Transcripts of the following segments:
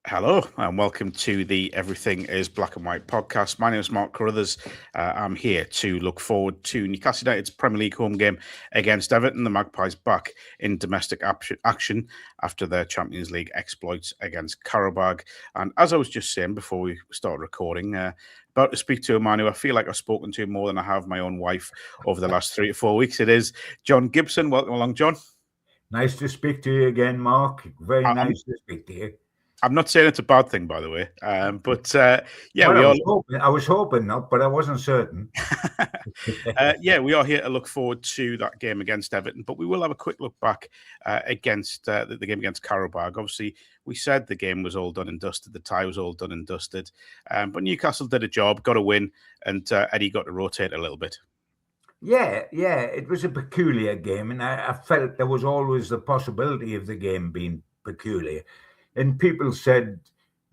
Hello and welcome to the Everything is Black and White podcast. My name is Mark Carruthers. I'm here to look forward to Newcastle United's Premier League home game against Everton. The Magpies back in domestic action after their Champions League exploits against Qarabag. And as I was just saying before we started recording, about to speak to a man who I feel like I've spoken to more than I have my own wife over the last 3 to 4 weeks. It is John Gibson. Welcome along, John. Nice to speak to you again, Mark. Very nice to speak to you. I'm not saying it's a bad thing, by the way, but I was hoping not, but I wasn't certain. We are here to look forward to that game against Everton, but we will have a quick look back against the game against Qarabag. Obviously, we said the game was all done and dusted, the tie was all done and dusted, but Newcastle did a job, got a win, and Eddie got to rotate a little bit. Yeah, it was a peculiar game, and I felt there was always the possibility of the game being peculiar. And people said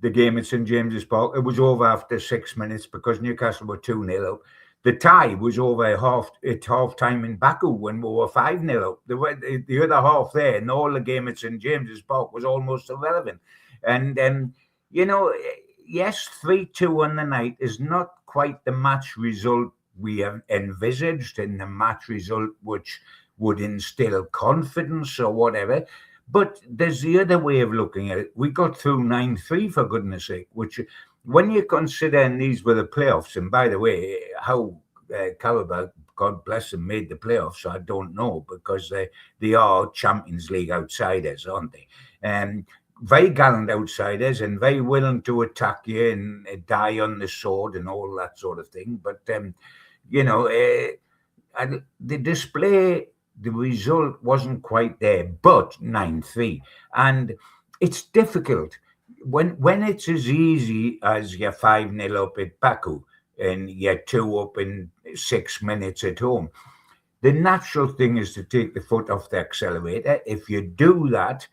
the game at St James's Park, it was over after 6 minutes because Newcastle were 2-0 up. The tie was over at half time in Baku when we were 5-0 up. The other half there, and all the game at St James's Park was almost irrelevant. And, yes, 3-2 on the night is not quite the match result we have envisaged, and the match result which would instill confidence or whatever. But there's the other way of looking at it. We got through 9-3, for goodness sake, which when you consider, and these were the playoffs, and by the way, how Qarabag, God bless them, made the playoffs, I don't know, because they are Champions League outsiders, aren't they? Very gallant outsiders and very willing to attack you and die on the sword and all that sort of thing. But, the display... The result wasn't quite there, but 9-3. And it's difficult when it's as easy as you're 5-0 up at Baku and you're 2 up in 6 minutes at home. The natural thing is to take the foot off the accelerator. If you do that,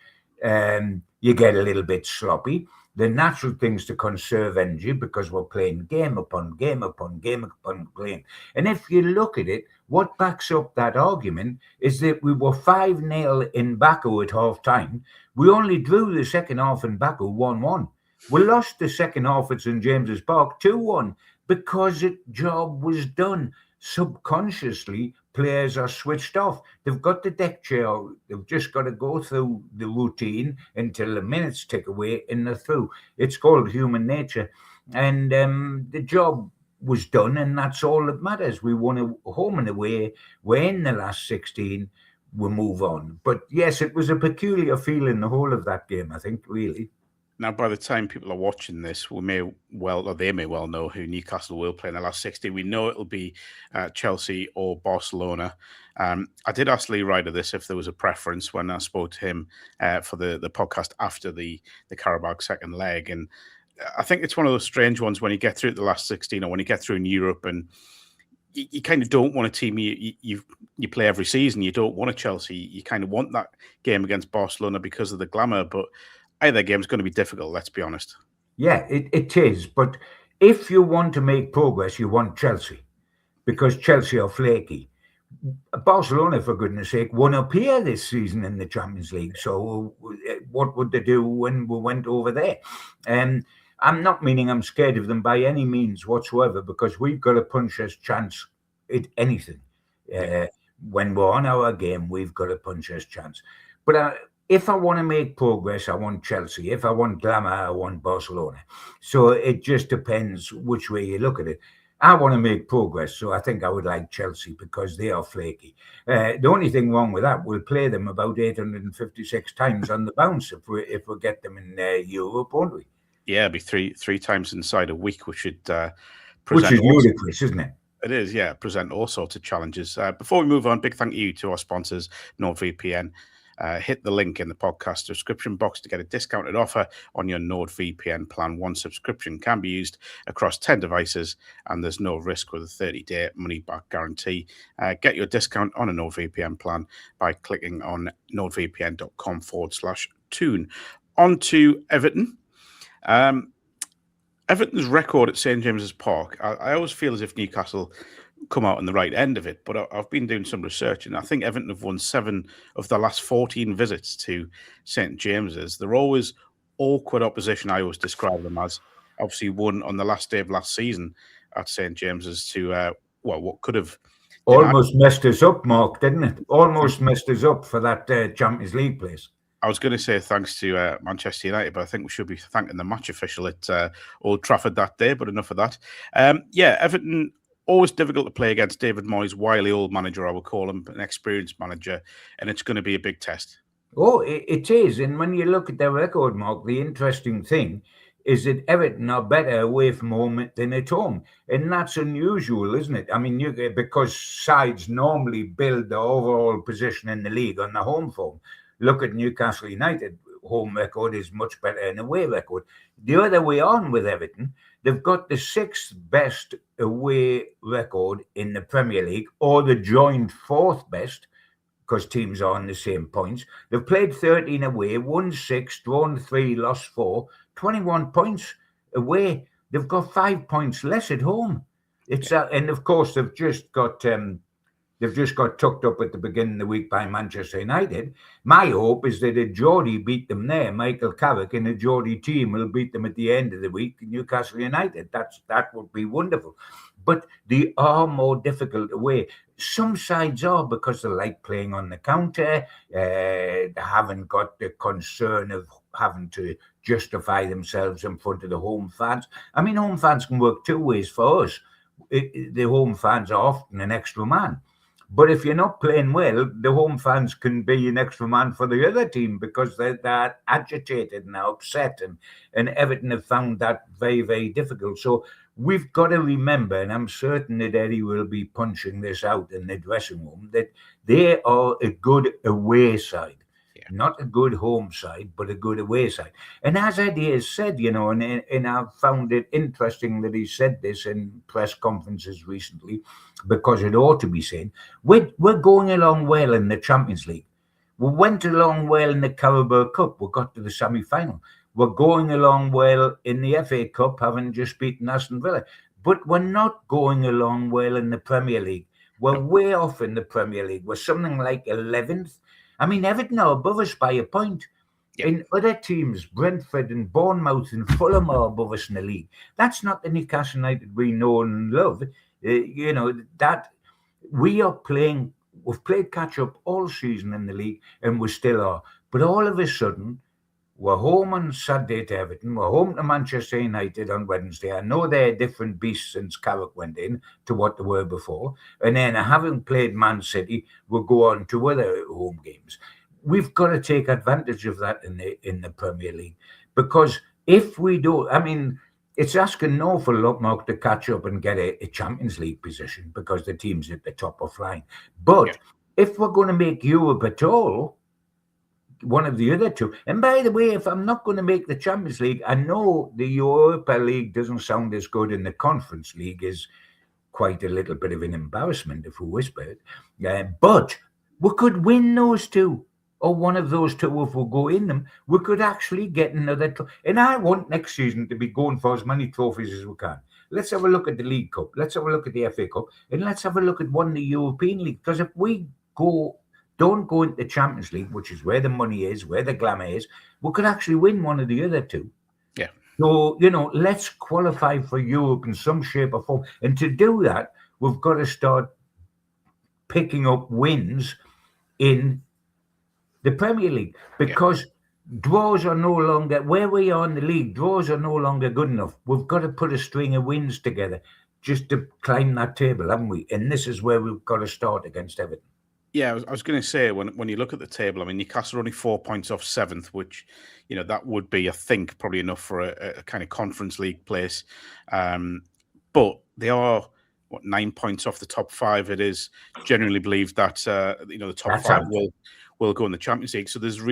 you get a little bit sloppy. The natural thing is to conserve energy because we're playing game upon game upon game upon game. And if you look at it, what backs up that argument is that we were 5-0 in Baku at half time. We only drew the second half in Baku 1-1. We lost the second half at St James's Park 2-1 because the job was done. Subconsciously, players are switched off. They've got the deck chair. They've just got to go through the routine until the minutes tick away and they're through. It's called human nature. And the job was done, and that's all that matters. We won a home and away. We're in the last 16. We move on. But yes, it was a peculiar feeling, the whole of that game, I think, really. Now, by the time people are watching this, they may well know who Newcastle will play in the last 60. We know it'll be Chelsea or Barcelona. I did ask Lee Ryder this, if there was a preference, when I spoke to him for the podcast after the Qarabag second leg. And I think it's one of those strange ones when you get through the last 16 or when you get through in Europe, and you kind of don't want a team you play every season. You don't want a Chelsea. You kind of want that game against Barcelona because of the glamour, but either game is going to be difficult, let's be honest. Yeah, it is. But if you want to make progress, you want Chelsea, because Chelsea are flaky. Barcelona, for goodness sake, won up here this season in the Champions League. So what would they do when we went over there? I'm not meaning I'm scared of them by any means whatsoever, because we've got a puncher's chance at anything. When we're on our game, we've got a puncher's chance. But if I want to make progress, I want Chelsea. If I want glamour, I want Barcelona. So it just depends which way you look at it. I want to make progress, so I think I would like Chelsea because they are flaky. The only thing wrong with that, we'll play them about 856 times on the bounce if we get them in Europe, won't we? Yeah, it'll be three times inside a week, which should present. Which is ludicrous, isn't it? It is, yeah. Present all sorts of challenges. Before we move on, big thank you to our sponsors, NordVPN. Hit the link in the podcast description box to get a discounted offer on your NordVPN plan. One subscription can be used across 10 devices, and there's no risk with a 30-day money-back guarantee. Get your discount on a NordVPN plan by clicking on nordvpn.com/tune. On to Everton. Everton's record at St James's Park, I always feel as if Newcastle come out on the right end of it, but I've been doing some research, and I think Everton have won 7 of the last 14 visits to St James's. They're always awkward opposition, I always describe them as. Obviously, won on the last day of last season at St James's to what could have almost messed us up, Mark, didn't it? Almost messed us up for that Champions League place. I was going to say thanks to Manchester United, but I think we should be thanking the match official at Old Trafford that day. But enough of that. Everton, always difficult to play against. David Moyes, wily old manager, I would call him, an experienced manager, and it's going to be a big test. Oh, it is. And when you look at their record, Mark, the interesting thing is that Everton are better away from home than at home. And that's unusual, isn't it? I mean, because sides normally build the overall position in the league on the home form. Look at Newcastle United. Home record is much better than away record. The other way on with Everton, they've got the 6th best away record in the Premier League, or the joint 4th best, because teams are on the same points. They've played 13 away, won 6, drawn 3, lost 4, 21 points away. They've got 5 points less at home. And of course they've just got tucked up at the beginning of the week by Manchester United. My hope is that a Geordie beat them there, Michael Carrick, and a Geordie team will beat them at the end of the week, Newcastle United. That would be wonderful. But they are more difficult away. Some sides are, because they like playing on the counter. They haven't got the concern of having to justify themselves in front of the home fans. I mean, home fans can work 2 ways for us. The home fans are often an extra man. But if you're not playing well, the home fans can be an extra man for the other team, because they're agitated and upset. And Everton have found that very, very difficult. So we've got to remember, and I'm certain that Eddie will be punching this out in the dressing room, that they are a good away side. Not a good home side, but a good away side. And as Eddie has said, and I've found it interesting that he said this in press conferences recently, because it ought to be said, we're going along well in the Champions League. We went along well in the Qarabag Cup. We got to the semi-final. We're going along well in the FA Cup, having just beaten Aston Villa. But we're not going along well in the Premier League. We're way off in the Premier League. We're something like 11th. I mean, Everton are above us by a point. In other teams, Brentford and Bournemouth and Fulham are above us in the league. That's not the Newcastle United we know and love. That we are playing. We've played catch up all season in the league, and we still are. But all of a sudden, we're home on Saturday to Everton. We're home to Manchester United on Wednesday. I know they're different beasts since Carrick went in to what they were before. And then, having played Man City, we'll go on to other home games. We've got to take advantage of that in the Premier League, because if we do, I mean, it's asking an awful lot, Mark, to catch up and get a Champions League position, because the team's at the top of line. But if we're going to make Europe at all, one of the other two. And by the way, if I'm not going to make the Champions League, I know the Europa League doesn't sound as good, and the Conference League is quite a little bit of an embarrassment, if we whisper it. But we could win those two, or one of those two. If we go in them, we could actually get another. And I want next season to be going for as many trophies as we can. Let's have a look at the League Cup. Let's have a look at the FA Cup. And let's have a look at one of the European League. Because if we don't go into the Champions League, which is where the money is, where the glamour is, we could actually win one of the other two. Yeah. So, let's qualify for Europe in some shape or form. And to do that, we've got to start picking up wins in the Premier League, because draws are no longer, where we are in the league, draws are no longer good enough. We've got to put a string of wins together just to climb that table, haven't we? And this is where we've got to start against Everton. Yeah, I was going to say, when you look at the table, I mean, Newcastle are only 4 points off 7th, which, that would be, I think, probably enough for a kind of Conference League place. But they are, 9 points off the top 5. It is generally believed that, the top 5 will go in the Champions League. So there's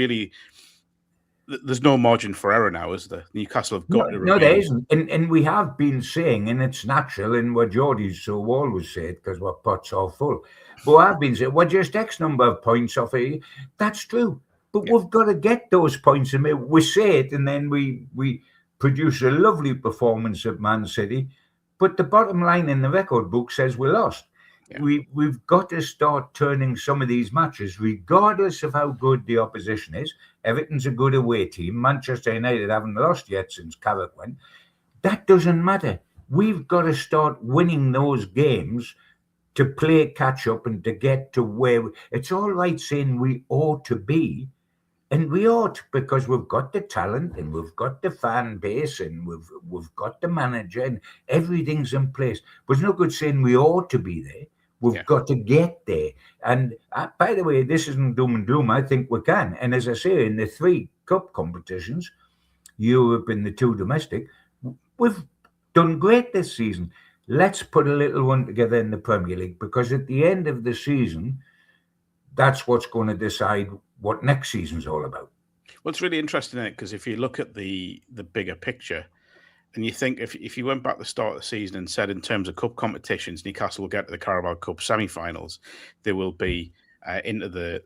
no margin for error now, is there? Newcastle have got to remain. No, there isn't. And we have been saying, and it's natural, and we're Geordies, so we always say it because our pots are full. But I've been saying, we're just X number of points off it. That's true. But we've got to get those points. And we say it, and then we produce a lovely performance at Man City. But the bottom line in the record book says we lost. Yeah. We've got to start turning some of these matches, regardless of how good the opposition is. Everton's a good away team. Manchester United haven't lost yet since Carruthers went. That doesn't matter. We've got to start winning those games to play catch up and to get to where it's all right saying we ought to be. And we ought, because we've got the talent and we've got the fan base and we've got the manager and everything's in place. But it's no good saying we ought to be there. We've got to get there. And by the way, this isn't doom and gloom. I think we can. And as I say, in the 3 cup competitions, Europe and the 2 domestic, we've done great this season. Let's put a little one together in the Premier League, because at the end of the season, that's what's going to decide what next season's all about. Well, it's really interesting, because if you look at the bigger picture, and you think if you went back to the start of the season and said in terms of cup competitions, Newcastle will get to the Qarabag Cup semi-finals, they will be into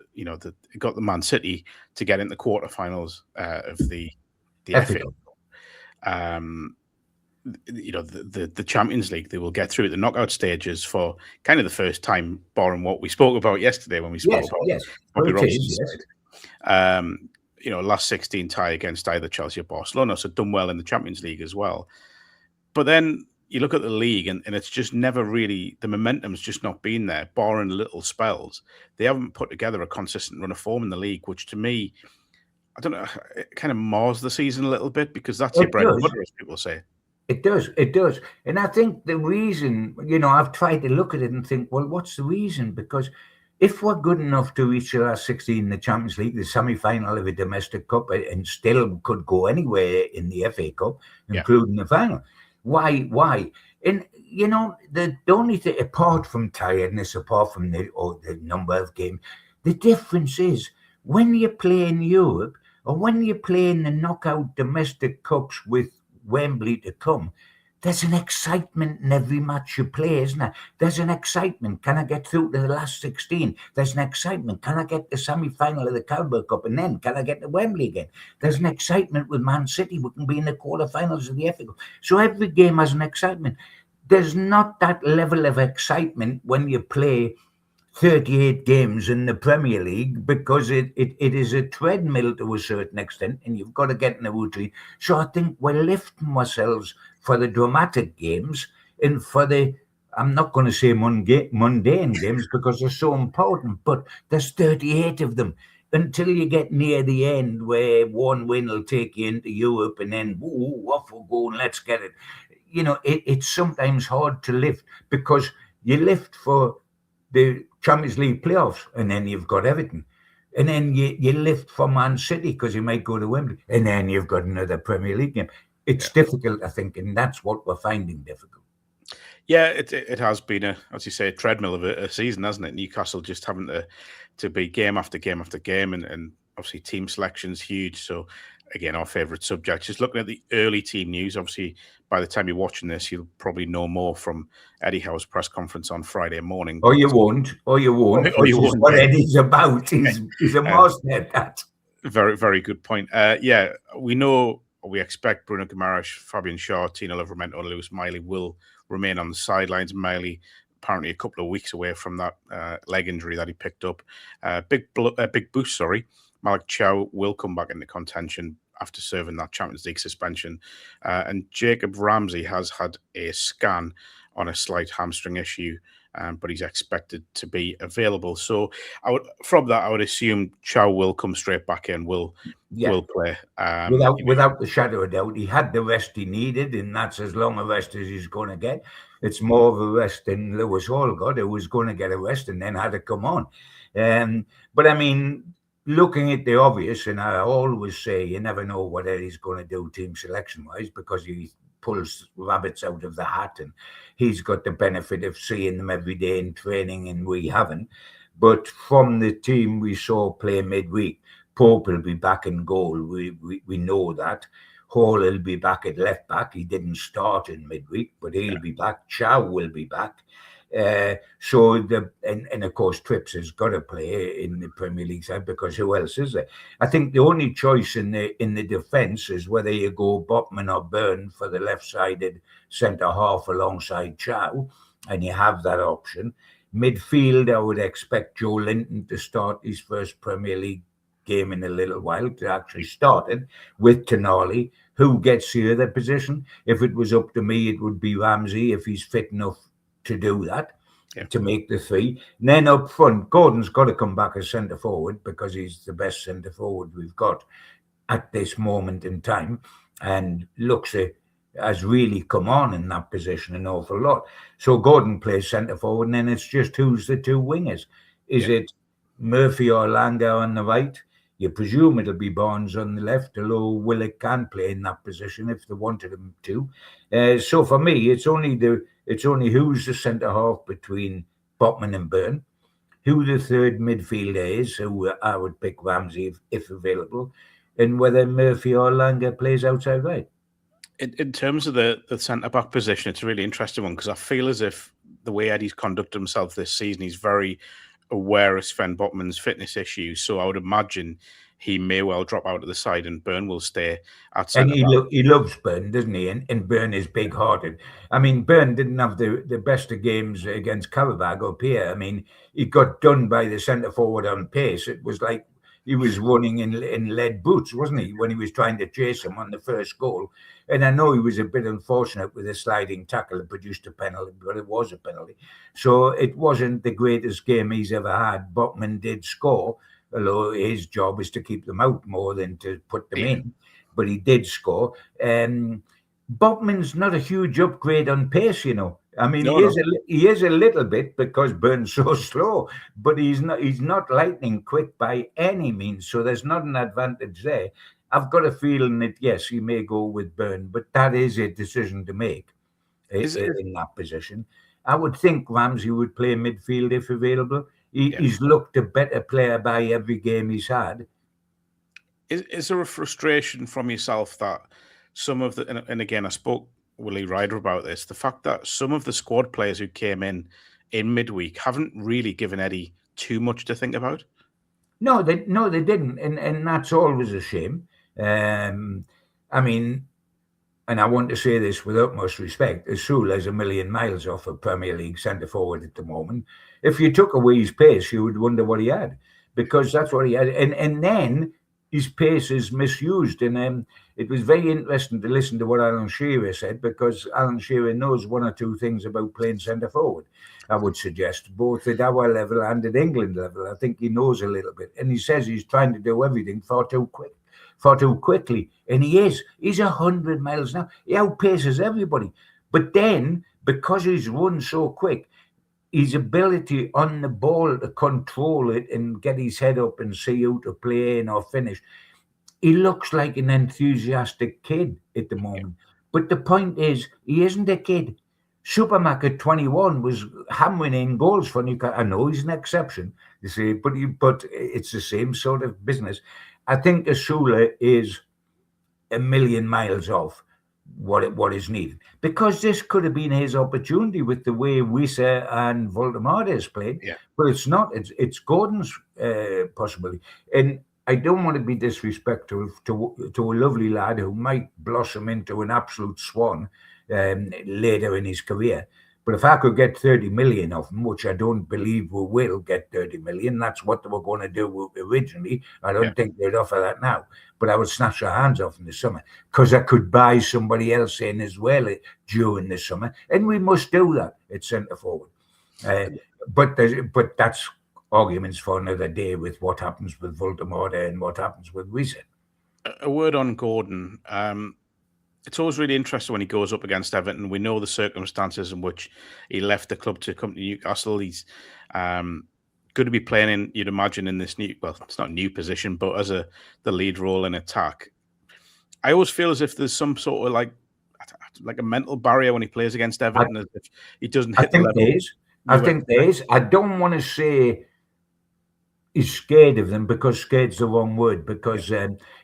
got the Man City to get into the quarterfinals of the FA Cup. The Champions League, they will get through the knockout stages for kind of the first time, barring what we spoke about yesterday when we spoke about Bobby Robson's side. Last 16 tie against either Chelsea or Barcelona, so done well in the Champions League as well. But then you look at the league, and it's just never really, the momentum's just not been there, barring little spells. They haven't put together a consistent run of form in the league, which to me, I don't know, it kind of mars the season a little bit, because that's your bread and butter, as people say. It does. And I think the reason, I've tried to look at it and think, well, what's the reason? Because if we're good enough to reach the last 16 in the Champions League, the semi-final of a domestic cup, and still could go anywhere in the FA Cup, including the final, why? And, the only thing, apart from tiredness, apart from the number of games, the difference is when you play in Europe or when you play in the knockout domestic cups with Wembley to come, there's an excitement in every match you play, isn't there? There's an excitement. Can I get through to the last 16? There's an excitement. Can I get the semi-final of the Carabao Cup? And then can I get to Wembley again? There's an excitement with Man City. We can be in the quarterfinals of the FA Cup. So every game has an excitement. There's not that level of excitement when you play 38 games in the Premier League, because it is a treadmill to a certain extent, and you've got to get in a routine. So I think we're lifting ourselves for the dramatic games and for the, I'm not going to say mundane games because they're so important, but there's 38 of them until you get near the end where one win will take you into Europe and then off we go and let's get it. It's sometimes hard to lift, because you lift for the Champions League playoffs, and then you've got Everton. And then you lift for Man City because you might go to Wembley, and then you've got another Premier League game. It's difficult, I think, and that's what we're finding difficult. Yeah, it has been, as you say, a treadmill of a season, hasn't it? Newcastle just having to be game after game after game, and obviously team selection's huge. So, again, our favourite subject. Just looking at the early team news, obviously, by the time you're watching this, you'll probably know more from Eddie Howe's press conference on Friday morning. Or you won't. Or you won't. What Eddie's about. He's a master at that. Very, very good point. We know, we expect Bruno Guimaraes, Fabian Schär, Tino Livramento, and Lewis Miley will remain on the sidelines. Miley apparently a couple of weeks away from that leg injury that he picked up. Big boost, Malik Chow will come back into contention after serving that Champions League suspension. And Jacob Ramsey has had a scan on a slight hamstring issue, but he's expected to be available. So I would assume Chow will come straight back in, will play. Without the shadow of doubt. He had the rest he needed, and that's as long a rest as he's going to get. It's more of a rest than Lewis Hall got, who was going to get a rest and then had to come on. But I mean, looking at the obvious, and I always say you never know what Eddie's going to do team selection-wise, because he pulls rabbits out of the hat, and he's got the benefit of seeing them every day in training, and we haven't. But from the team we saw play midweek, Pope will be back in goal. We know that. Hall will be back at left back. He didn't start in midweek, but he'll be back. Chow will be back. And of course Trips has got to play in the Premier League side, because who else is there? I think the only choice in the defence is whether you go Botman or Byrne for the left-sided centre half alongside Chow, and you have that option. Midfield, I would expect Joe Linton to start his first Premier League game in a little while, to actually start it with Tonali. Who gets the other position? If it was up to me, it would be Ramsey if he's fit enough to do that, to make the three. And then up front, Gordon's got to come back as centre forward because he's the best centre forward we've got at this moment in time, and has really come on in that position an awful lot. So Gordon plays centre forward, and then it's just who's the two wingers. Is it Murphy or Langer on the right? You presume it'll be Barnes on the left, although Willock can play in that position if they wanted him to. So for me, it's only who's the centre half between Botman and Byrne, who the third midfielder is, who I would pick Ramsey if available, and whether Murphy or Langer plays outside right. In terms of the centre-back position, it's a really interesting one because I feel as if the way Eddie's conducted himself this season, he's very aware of Sven Botman's fitness issues. So I would imagine he may well drop out of the side and Byrne will stay at centre-back. And he loves Byrne, doesn't he? And Byrne is big-hearted. I mean, Byrne didn't have the best of games against Qarabag up here. I mean, he got done by the centre-forward on pace. It was like he was running in lead boots, wasn't he, when he was trying to chase him on the first goal. And I know he was a bit unfortunate with a sliding tackle that produced a penalty, but it was a penalty. So it wasn't the greatest game he's ever had. Botman did score, although his job is to keep them out more than to put them in. But he did score. Botman's not a huge upgrade on pace, you know. I mean, he is a little bit because Byrne's so slow, but he's not lightning quick by any means. So there's not an advantage there. I've got a feeling that yes, he may go with Byrne, but that is a decision to make in that position. I would think Ramsey would play midfield if available. He's looked a better player by every game he's had. Is there a frustration from yourself that some of the, and again, I spoke with Lee Ryder about this, the fact that some of the squad players who came in midweek haven't really given Eddie too much to think about? No, they didn't, and that's always a shame. I mean, and I want to say this with utmost respect, Azul is a million miles off a Premier League centre forward at the moment. If you took away his pace, you would wonder what he had, because that's what he had. And then his pace is misused. And it was very interesting to listen to what Alan Shearer said, because Alan Shearer knows one or two things about playing centre forward, I would suggest, both at our level and at England level. I think he knows a little bit. And he says he's trying to do everything far too quickly. And he is. He's 100 miles an hour. He outpaces everybody. But then, because he's run so quick, his ability on the ball to control it and get his head up and see who to play in or finish, he looks like an enthusiastic kid at the moment. But the point is, he isn't a kid. Supermac at 21 was hammering in goals for Newcastle. I know he's an exception, you see, but it's the same sort of business. I think Azula is a million miles off what is needed, because this could have been his opportunity with the way Wissa and Voldemort has played, but it's not. It's Gordon's possibility, and I don't want to be disrespectful to a lovely lad who might blossom into an absolute swan later in his career. But if I could get 30 million of them, which I don't believe we will get 30 million, that's what they were going to do originally. I don't think they'd offer that now. But I would snatch their hands off in the summer, because I could buy somebody else in as well during the summer. And we must do that at centre forward. But that's arguments for another day with what happens with Voldemort and what happens with Wizard. A word on Gordon. It's always really interesting when he goes up against Everton. We know the circumstances in which he left the club to come to Newcastle. He's going to be playing in, you'd imagine, in this new, well, it's not a new position, but as the lead role in attack. I always feel as if there's some sort of like a mental barrier when he plays against Everton, as if he doesn't hit the level. I think there is. I don't want to say he's scared of them, because scared's the wrong word, because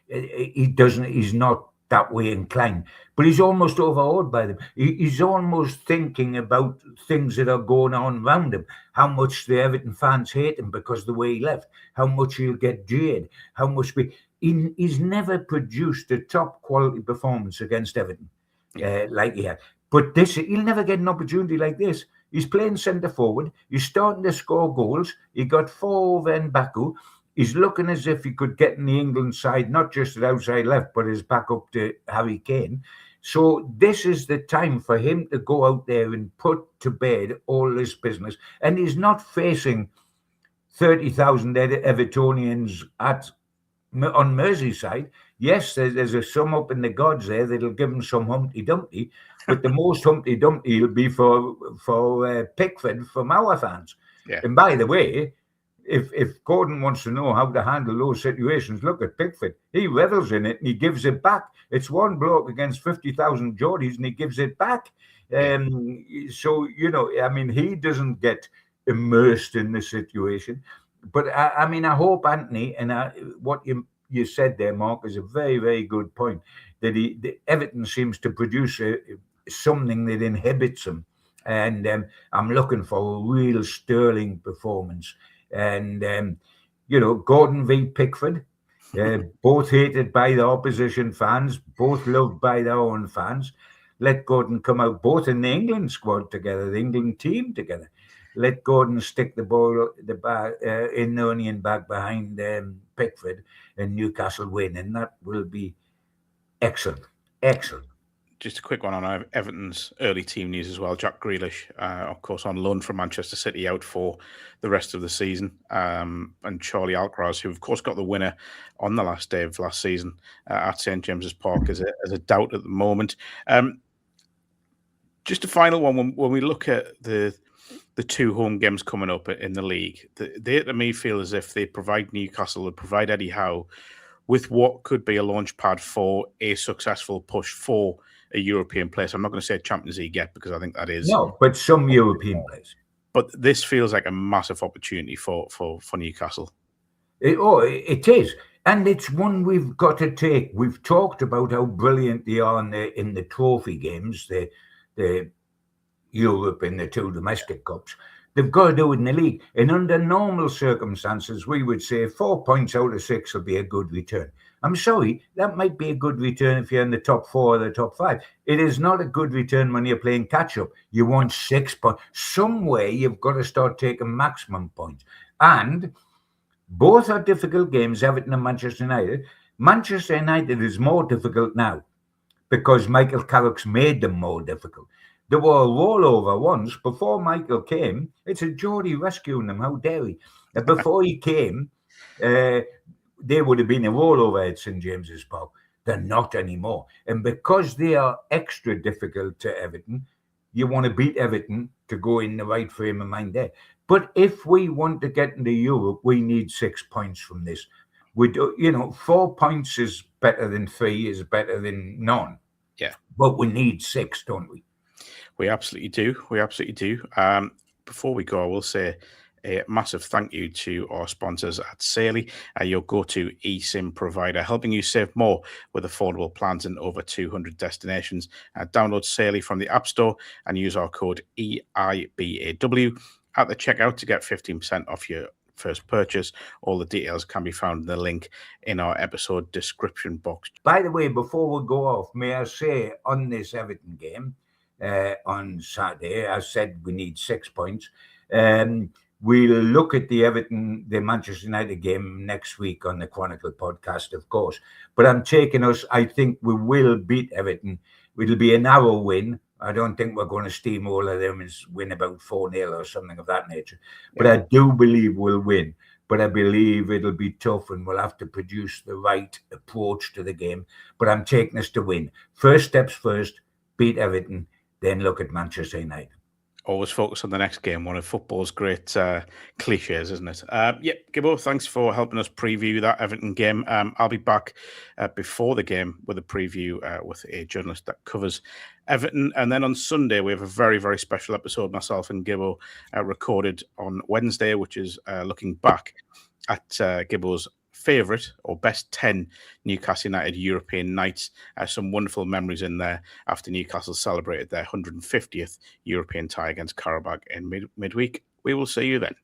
he's not that way inclined, but he's almost overawed by them. He's almost thinking about things that are going on around him, how much the Everton fans hate him because of the way he left, how much he'll get jeered, how much he's never produced a top quality performance against Everton like he had. But he'll never get an opportunity like this. He's playing centre forward. He's starting to score goals. He got 4 over in Baku. He's looking as if he could get in the England side, not just at outside left, but his back up to Harry Kane. So this is the time for him to go out there and put to bed all this business. And he's not facing 30,000 Evertonians on Merseyside. Yes, there's a sum up in the gods there that'll give him some Humpty Dumpty, but the most Humpty Dumpty will be for Pickford from our fans. Yeah. And by the way, if Gordon wants to know how to handle those situations, look at Pickford. He revels in it and he gives it back. It's one bloke against 50,000 Geordies and he gives it back. So, I mean, he doesn't get immersed in the situation. But I mean, I hope, Anthony, and what you said there, Mark, is a very, very good point, that Everton seems to produce something that inhibits him. And I'm looking for a real sterling performance. And, Gordon v. Pickford, both hated by the opposition fans, both loved by their own fans. Let Gordon come out both in the England squad together, the England team together. Let Gordon stick the ball in the onion bag behind Pickford and Newcastle win. And that will be excellent. Excellent. Just a quick one on Everton's early team news as well. Jack Grealish, of course, on loan from Manchester City, out for the rest of the season. And Charlie Alcaraz, who, of course, got the winner on the last day of last season at St James's Park, as a doubt at the moment. Just a final one. When we look at the 2 home games coming up in the league, they to me feel as if they provide Newcastle, provide Eddie Howe with what could be a launch pad for a successful push for a European place. I'm not going to say Champions League yet because I think that is... No, but some European place. But this feels like a massive opportunity for Newcastle. It is. And it's one we've got to take. We've talked about how brilliant they are in the trophy games, the Europe and the 2 domestic cups. They've got to do it in the league. And under normal circumstances, we would say 4 points out of 6 will be a good return. I'm sorry, that might be a good return if you're in the top 4 or the top 5. It is not a good return when you're playing catch-up. You want 6 points. Somewhere you've got to start taking maximum points. And both are difficult games, Everton and Manchester United. Manchester United is more difficult now because Michael Carrick's made them more difficult. They were a rollover once. Before Michael came, it's a Geordie rescuing them. How dare he? Before he came, they would have been a rollover at St James's Park. They're not anymore. And because they are extra difficult to Everton, you want to beat Everton to go in the right frame of mind there. But if we want to get into Europe, we need 6 points from this. 4 points is better than 3, is better than none. Yeah. But we need 6, don't we? We absolutely do. Before we go, I will say a massive thank you to our sponsors at Saley, your go-to eSIM provider, helping you save more with affordable plans in over 200 destinations. Download Saley from the App Store and use our code EIBAW at the checkout to get 15% off your first purchase. All the details can be found in the link in our episode description box. By the way, before we go off, may I say on this Everton game, on Saturday, I said we need 6 points. We'll look at the Manchester United game next week on the Chronicle podcast, of course. But I'm taking us, I think we will beat Everton. It'll be a narrow win. I don't think we're going to steamroller them and win about 4-0 or something of that nature. But I do believe we'll win. But I believe it'll be tough and we'll have to produce the right approach to the game. But I'm taking us to win. First steps first, beat Everton. Then look at Manchester United. Always focus on the next game. One of football's great cliches, isn't it? Gibbo, thanks for helping us preview that Everton game. I'll be back before the game with a preview with a journalist that covers Everton. And then on Sunday, we have a very, very special episode, myself and Gibbo, recorded on Wednesday, which is looking back at Gibbo's favourite or best 10 Newcastle United European nights. Some wonderful memories in there after Newcastle celebrated their 150th European tie against Qarabag in midweek. We will see you then.